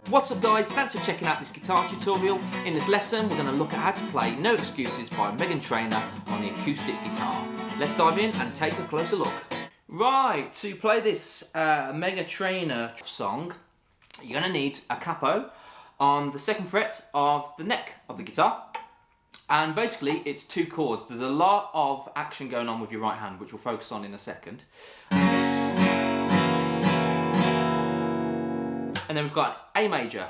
What's up guys, thanks for checking out this guitar tutorial. In this lesson we're going to look at how to play No Excuses by Meghan Trainor on the acoustic guitar. Let's dive in and take a closer look. Right, to play this Meghan Trainor song, you're going to need a capo on the 2nd fret of the neck of the guitar. And basically it's 2 chords. There's a lot of action going on with your right hand, which we'll focus on in a second. And then we've got A major.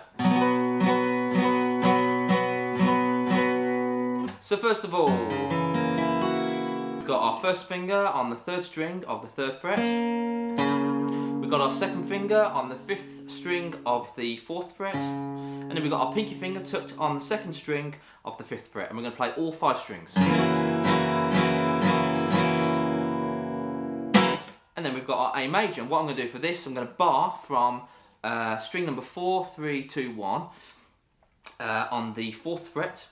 So first of all, we've got our 1st finger on the 3rd string of the 3rd fret. We've got our 2nd finger on the 5th string of the 4th fret. And then we've got our pinky finger tucked on the 2nd string of the 5th fret. And we're going to play all 5 strings. And then we've got our A major. And what I'm going to do for this, I'm going to bar from string number 4, 3, 2, 1 on the 4th fret,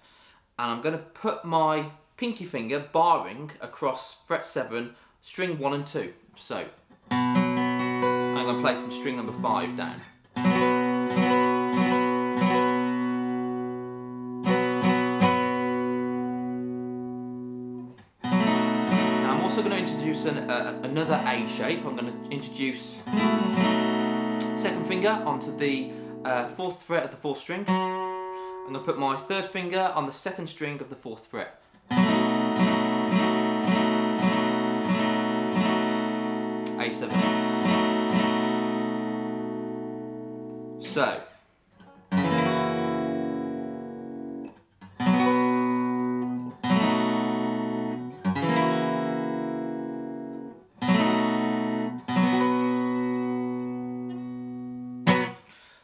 and I'm going to put my pinky finger barring across fret 7, string 1 and 2. So I'm going to play from string number 5 down. Now I'm also going to introduce another A shape. I'm going to introduce 2nd finger onto the 4th fret of the 4th string. I'm going to put my 3rd finger on the 2nd string of the 4th fret. A7. So.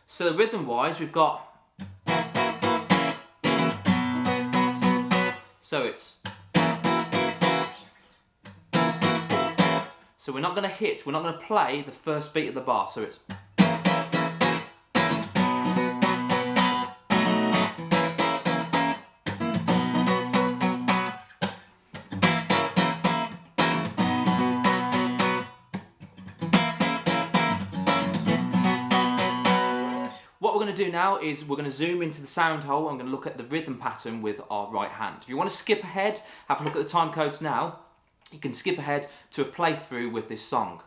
So rhythm-wise, we've got, so it's, so we're not going to play the first beat of the bar, so it's, what we're going to do now is we're going to zoom into the sound hole. I'm going to look at the rhythm pattern with our right hand. If you want to skip ahead, have a look at the time codes now. You can skip ahead to a playthrough with this song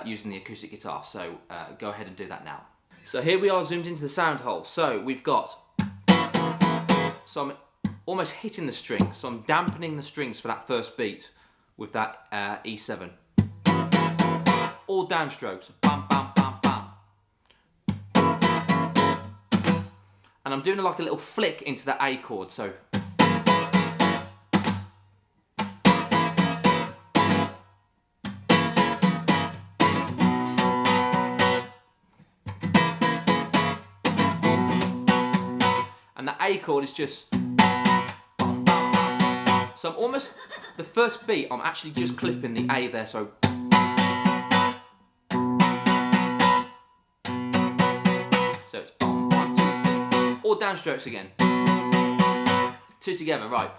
using the acoustic guitar. So go ahead and do that now. So here we are zoomed into the sound hole. So we've got, so I'm almost hitting the string. So I'm dampening the strings for that first beat with that E7. All downstrokes. Bam, bam, bam, bam. And I'm doing like a little flick into that A chord, so. And the A chord is just. So I'm almost, the first beat, I'm actually just clipping the A there, so. So it's bum, 1, 2, 3. All downstrokes again. 2 together, right.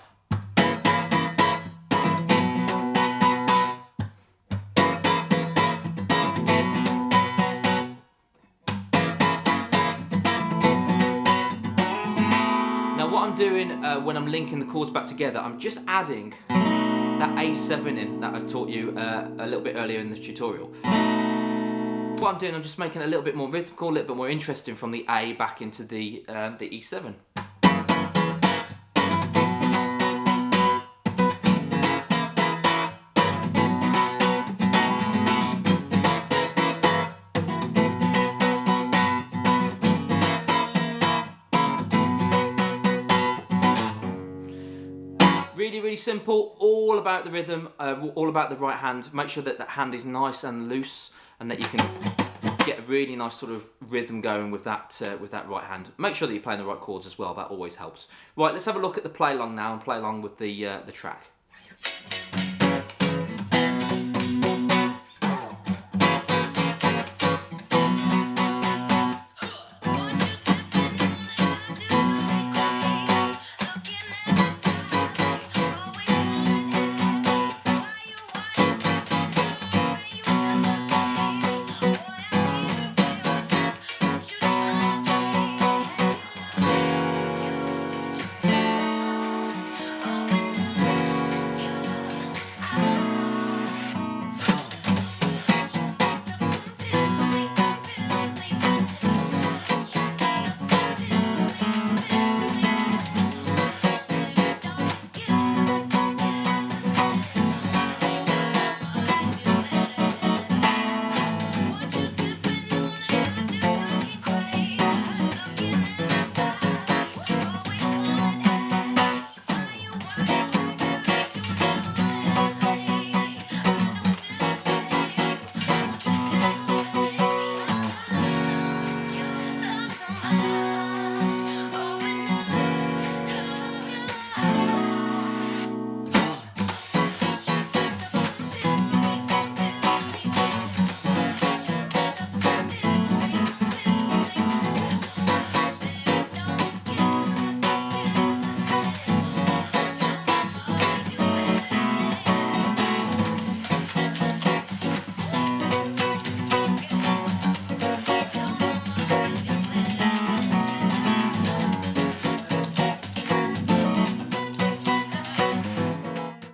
Now what I'm doing when I'm linking the chords back together, I'm just adding that A7 in that I taught you a little bit earlier in the tutorial. What I'm doing, I'm just making it a little bit more rhythmical, a little bit more interesting from the A back into the E7. Really, really simple, all about the rhythm, all about the right hand. Make sure that that hand is nice and loose and that you can get a really nice sort of rhythm going with that right hand. Make sure that you're playing the right chords as well, that always helps. Right, let's have a look at the play along now and play along with the track.